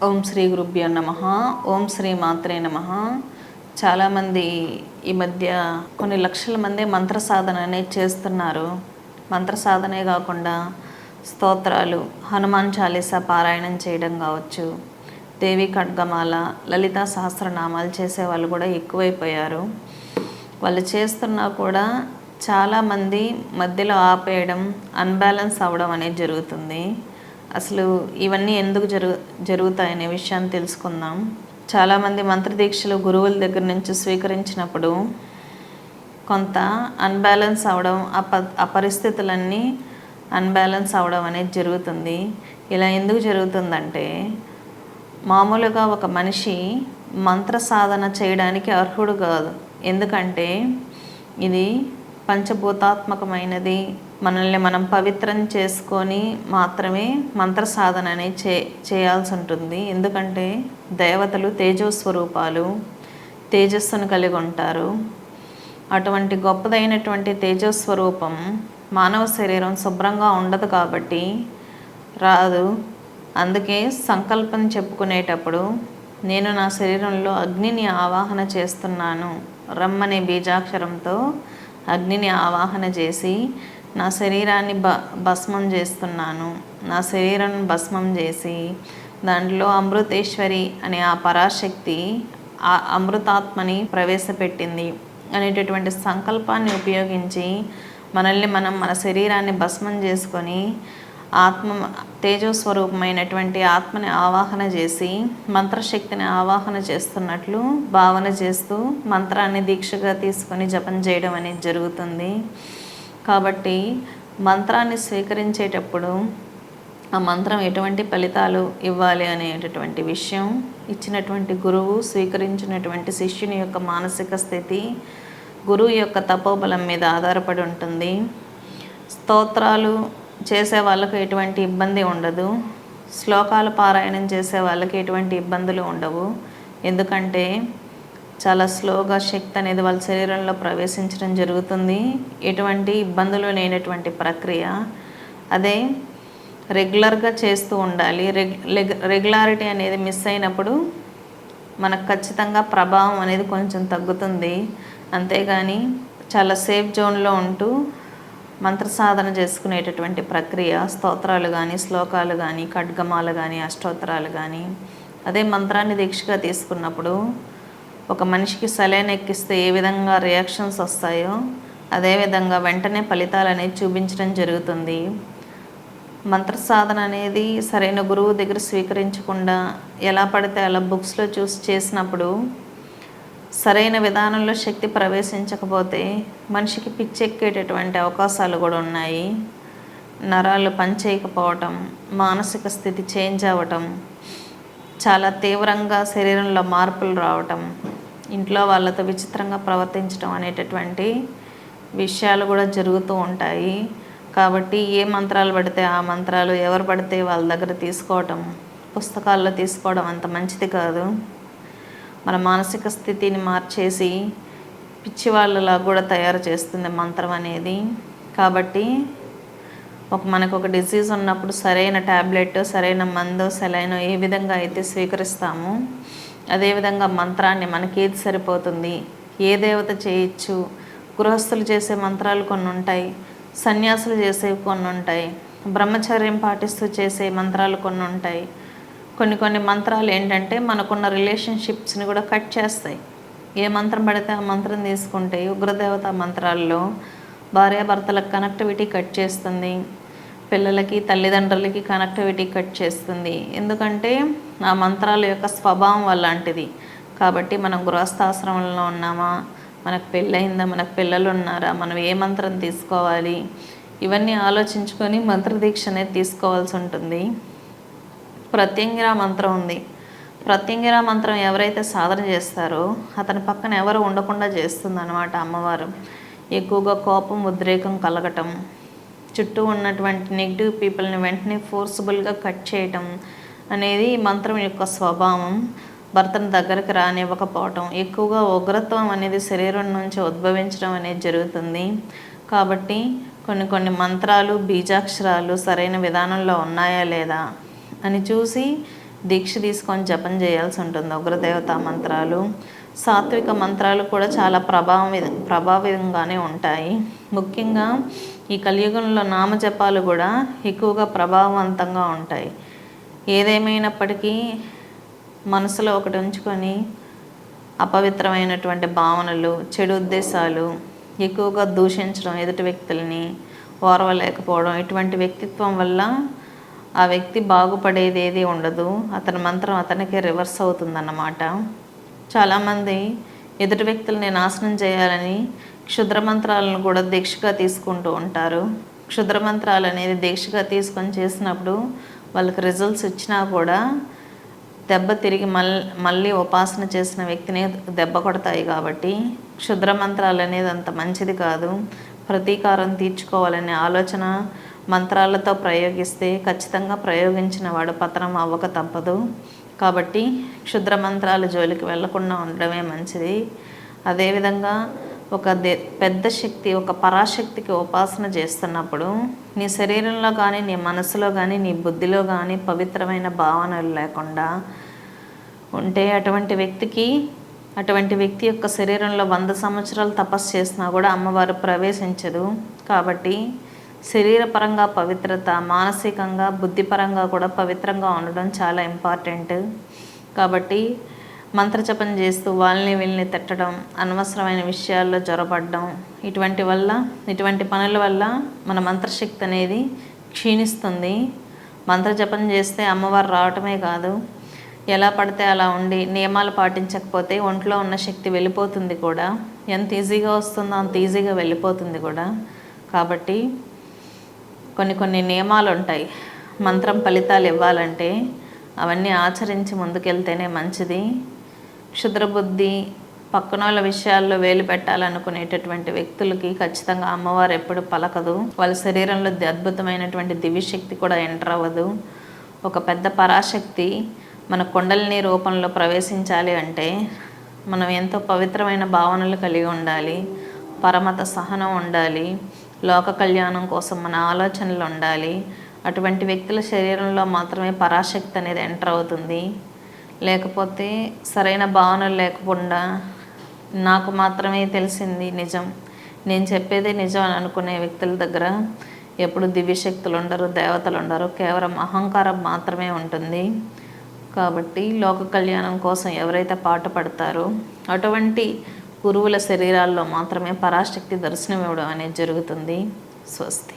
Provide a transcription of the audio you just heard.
ఓం శ్రీ గురుభ్యో నమః. ఓం శ్రీ మాత్రే నమః. చాలామంది ఈ మధ్య కొన్ని లక్షల మంది మంత్ర సాధన అనేది చేస్తున్నారు. మంత్ర సాధనే కాకుండా స్తోత్రాలు, హనుమాన్ చాలీసా పారాయణం చేయడం కావచ్చు, దేవి ఖడ్గమాల, లలితా సహస్రనామాలు చేసేవాళ్ళు కూడా ఎక్కువైపోయారు. వాళ్ళు చేస్తున్నా కూడా చాలామంది మధ్యలో ఆపేయడం, అన్బ్యాలెన్స్ అవ్వడం అనేది జరుగుతుంది. అసలు ఇవన్నీ ఎందుకు జరుగుతాయనే విషయాన్ని తెలుసుకుందాం. చాలామంది మంత్రదీక్షలు గురువుల దగ్గర నుంచి స్వీకరించినప్పుడు కొంత అన్బ్యాలెన్స్ అవడం, ఆ పరిస్థితులన్నీ అన్బ్యాలెన్స్ అవడం అనేది జరుగుతుంది. ఇలా ఎందుకు జరుగుతుందంటే, మామూలుగా ఒక మనిషి మంత్ర సాధన చేయడానికి అర్హుడు కాదు. ఎందుకంటే ఇది పంచభూతాత్మకమైనది. మనల్ని మనం పవిత్రం చేసుకొని మాత్రమే మంత్ర సాధన అనేది చేయాల్సి ఉంటుంది. ఎందుకంటే దేవతలు తేజస్వరూపాలు, తేజస్సును కలిగి ఉంటారు. అటువంటి గొప్పదైనటువంటి తేజస్వరూపం మానవ శరీరం శుభ్రంగా ఉండదు కాబట్టి రాదు. అందుకే సంకల్పం చెప్పుకునేటప్పుడు నేను నా శరీరంలో అగ్నిని ఆవాహన చేస్తున్నాను, రమ్మనే బీజాక్షరంతో అగ్నిని ఆవాహన చేసి నా శరీరాన్ని భస్మం చేస్తున్నాను. నా శరీరాన్ని భస్మం చేసి దాంట్లో అమృతేశ్వరి అనే ఆ పరాశక్తి ఆ అమృతాత్మని ప్రవేశపెట్టింది అనేటటువంటి సంకల్పాన్ని ఉపయోగించి మనల్ని మనం మన శరీరాన్ని భస్మం చేసుకొని ఆత్మ తేజస్వరూపమైనటువంటి ఆత్మని ఆవాహన చేసి మంత్రశక్తిని ఆవాహన చేస్తున్నట్లు భావన చేస్తూ మంత్రాన్ని దీక్షగా తీసుకొని జపం చేయడం అనేది జరుగుతుంది. కాబట్టి మంత్రాన్ని స్వీకరించేటప్పుడు ఆ మంత్రం ఎటువంటి ఫలితాలు ఇవ్వాలి అనేటటువంటి విషయం ఇచ్చినటువంటి గురువు, స్వీకరించినటువంటి శిష్యుని యొక్క మానసిక స్థితి, గురువు యొక్క తపోబలం మీద ఆధారపడి ఉంటుంది. స్తోత్రాలు చేసే వాళ్ళకు ఎటువంటి ఇబ్బంది ఉండదు. శ్లోకాలు పారాయణం చేసే వాళ్ళకి ఎటువంటి ఇబ్బందులు ఉండవు. ఎందుకంటే చాలా స్లోగా శక్తి అనేది వాళ్ళ శరీరంలో ప్రవేశించడం జరుగుతుంది. ఎటువంటి ఇబ్బందులు లేనటువంటి ప్రక్రియ. అదే రెగ్యులర్గా చేస్తూ ఉండాలి. రెగ్యులారిటీ అనేది మిస్ అయినప్పుడు మనకు ఖచ్చితంగా ప్రభావం అనేది కొంచెం తగ్గుతుంది. అంతేగాని చాలా సేఫ్ జోన్లో ఉంటూ మంత్ర సాధన చేసుకునేటటువంటి ప్రక్రియ, స్తోత్రాలు కానీ, శ్లోకాలు కానీ, ఖడ్గమాలు కానీ, అష్టోత్తరాలు కానీ, అదే మంత్రాన్ని దీక్షగా తీసుకున్నప్పుడు ఒక మనిషికి సెలైన్ ఎక్కిస్తే ఏ విధంగా రియాక్షన్స్ వస్తాయో అదేవిధంగా వెంటనే ఫలితాలు అనేది చూపించడం జరుగుతుంది. మంత్ర సాధన అనేది సరైన గురువు దగ్గర స్వీకరించకుండా ఎలా పడితే అలా బుక్స్లో చూసి చేసినప్పుడు సరైన విధానంలో శక్తి ప్రవేశించకపోతే మనిషికి పిచ్చెక్కేటటువంటి అవకాశాలు కూడా ఉన్నాయి. నరాలు పనిచేయకపోవటం, మానసిక స్థితి చేంజ్ అవ్వటం, చాలా తీవ్రంగా శరీరంలో మార్పులు రావటం, ఇంట్లో వాళ్ళతో విచిత్రంగా ప్రవర్తించడం అనేటటువంటి విషయాలు కూడా జరుగుతూ ఉంటాయి. కాబట్టి ఏ మంత్రాలు పడితే ఆ మంత్రాలు ఎవరు పడితే వాళ్ళ దగ్గర తీసుకోవటం, పుస్తకాల్లో తీసుకోవడం అంత మంచిది కాదు. మన మానసిక స్థితిని మార్చేసి పిచ్చి వాళ్ళలా కూడా తయారు చేస్తుంది మంత్రం అనేది. కాబట్టి మనకు ఒక డిసీజ్ ఉన్నప్పుడు సరైన ట్యాబ్లెట్, సరైన మందు, సెలైన్ ఏ విధంగా అయితే స్వీకరిస్తామో అదేవిధంగా మంత్రాన్ని మనకి ఏది సరిపోతుంది, ఏ దేవత చేయొచ్చు. గృహస్థులు చేసే మంత్రాలు కొన్ని ఉంటాయి, సన్యాసులు చేసేవి కొన్ని ఉంటాయి, బ్రహ్మచర్యం పాటిస్తూ చేసే మంత్రాలు కొన్ని ఉంటాయి. కొన్ని మంత్రాలు ఏంటంటే మనకున్న రిలేషన్షిప్స్ని కూడా కట్ చేస్తాయి. ఏ మంత్రం పడితే ఆ మంత్రం తీసుకుంటే ఉగ్రదేవత మంత్రాల్లో భార్యాభర్తలకు కనెక్టివిటీ కట్ చేస్తుంది, పిల్లలకి తల్లిదండ్రులకి కనెక్టివిటీ కట్ చేస్తుంది. ఎందుకంటే ఆ మంత్రాల యొక్క స్వభావం అలాంటిది. కాబట్టి మనం గృహస్థాశ్రమంలో ఉన్నామా, మనకు పెళ్ళయిందా, మనకు పిల్లలు ఉన్నారా, మనం ఏ మంత్రం తీసుకోవాలి, ఇవన్నీ ఆలోచించుకొని మంత్రదీక్ష అనేది తీసుకోవాల్సి ఉంటుంది. ప్రత్యంగిరా మంత్రం ఉంది. ప్రత్యంగిరా మంత్రం ఎవరైతే సాధన చేస్తారో అతని పక్కన ఎవరు ఉండకుండా చేస్తుంది అన్నమాట అమ్మవారు. ఎక్కువగా కోపం, ఉద్రేకం కలగటం, చుట్టూ ఉన్నటువంటి నెగిటివ్ పీపుల్ని వెంటనే ఫోర్స్బుల్గా కట్ చేయటం అనేది ఈ మంత్రం యొక్క స్వభావం. భర్తను దగ్గరికి రానివ్వకపోవటం, ఎక్కువగా ఉగ్రత్వం అనేది శరీరం నుంచి ఉద్భవించడం అనేది జరుగుతుంది. కాబట్టి కొన్ని మంత్రాలు, బీజాక్షరాలు సరైన విధానంలో ఉన్నాయా లేదా అని చూసి దీక్ష తీసుకొని జపం చేయాల్సి ఉంటుంది. ఉగ్రదేవతా మంత్రాలు, సాత్విక మంత్రాలు కూడా చాలా ప్రభావితంగానే ఉంటాయి. ముఖ్యంగా ఈ కలియుగంలో నామజపాలు కూడా ఎక్కువగా ప్రభావవంతంగా ఉంటాయి. ఏదేమైనప్పటికీ మనసులో ఒకటి ఉంచుకొని అపవిత్రమైనటువంటి భావనలు, చెడు ఉద్దేశాలు, ఎక్కువగా దూషించడం, ఎదుటి వ్యక్తులని ఓర్వలేకపోవడం, ఇటువంటి వ్యక్తిత్వం వల్ల ఆ వ్యక్తి బాగుపడేది ఏది ఉండదు. అతని మంత్రం అతనికి రివర్స్ అవుతుందన్నమాట. చాలామంది ఎదుటి వ్యక్తులని నాశనం చేయాలని క్షుద్ర మంత్రాలను కూడా దీక్షగా తీసుకుంటూ ఉంటారు. క్షుద్ర మంత్రాలు అనేది దీక్షగా తీసుకొని చేసినప్పుడు వాళ్ళకి రిజల్ట్స్ ఇచ్చినా కూడా దెబ్బ తిరిగి మళ్ళీ ఉపాసన చేసిన వ్యక్తిని దెబ్బ కొడతాయి. కాబట్టి క్షుద్ర మంత్రాలు అనేది అంత మంచిది కాదు. ప్రతీకారం తీర్చుకోవాలనే ఆలోచన మంత్రాలతో ప్రయోగిస్తే ఖచ్చితంగా ప్రయోగించిన వాడు పతనం అవ్వక తప్పదు. కాబట్టి క్షుద్ర మంత్రాల జోలికి వెళ్లకుండా ఉండడమే మంచిది. అదేవిధంగా ఒక పెద్ద శక్తి, ఒక పరాశక్తికి ఉపాసన చేస్తున్నప్పుడు నీ శరీరంలో కానీ, నీ మనసులో కానీ, నీ బుద్ధిలో కానీ పవిత్రమైన భావనలు లేకుండా ఉంటే అటువంటి వ్యక్తి యొక్క శరీరంలో 100 సంవత్సరాలు తపస్సు చేసినా కూడా అమ్మవారు ప్రవేశించదు. కాబట్టి శరీరపరంగా పవిత్రత, మానసికంగా, బుద్ధిపరంగా కూడా పవిత్రంగా ఉండడం చాలా ఇంపార్టెంట్. కాబట్టి మంత్రజపం చేస్తూ వాళ్ళని వీళ్ళని తిట్టడం, అనవసరమైన విషయాల్లో జొరబడడం, ఇటువంటి పనుల వల్ల మన మంత్రశక్తి అనేది క్షీణిస్తుంది. మంత్రజపం చేస్తే అమ్మవారు రావటమే కాదు, ఎలా పడితే అలా ఉండి నియమాలు పాటించకపోతే ఒంట్లో ఉన్న శక్తి వెళ్ళిపోతుంది కూడా. ఎంత ఈజీగా వస్తుందో అంత ఈజీగా వెళ్ళిపోతుంది కూడా. కాబట్టి కొన్ని నియమాలు ఉంటాయి. మంత్రం ఫలితాలు ఇవ్వాలంటే అవన్నీ ఆచరించి ముందుకెళ్తేనే మంచిది. క్షుద్రబుద్ధి, పక్కన వాళ్ళ విషయాల్లో వేలు పెట్టాలనుకునేటటువంటి వ్యక్తులకి ఖచ్చితంగా అమ్మవారు ఎప్పుడు పలకదు. వాళ్ళ శరీరంలో అద్భుతమైనటువంటి దివ్యశక్తి కూడా ఎంటర్ అవ్వదు. ఒక పెద్ద పరాశక్తి మన కుండలిని రూపంలో ప్రవేశించాలి అంటే మనం ఎంతో పవిత్రమైన భావనలు కలిగి ఉండాలి, పరమత సహనం ఉండాలి, లోక కళ్యాణం కోసం మన ఆలోచనలు ఉండాలి. అటువంటి వ్యక్తుల శరీరంలో మాత్రమే పరాశక్తి అనేది ఎంటర్ అవుతుంది. లేకపోతే సరైన భావనలు లేకుండా నాకు మాత్రమే తెలిసింది నిజం, నేను చెప్పేదే నిజం అని అనుకునే వ్యక్తుల దగ్గర ఎప్పుడు దివ్యశక్తులు ఉండరు, దేవతలు ఉండరు, కేవలం అహంకారం మాత్రమే ఉంటుంది. కాబట్టి లోక కళ్యాణం కోసం ఎవరైతే పాటుపడతారో అటువంటి గురువుల శరీరాల్లో మాత్రమే పరాశక్తి దర్శనం ఇవ్వడం అనేది జరుగుతుంది. స్వస్తి.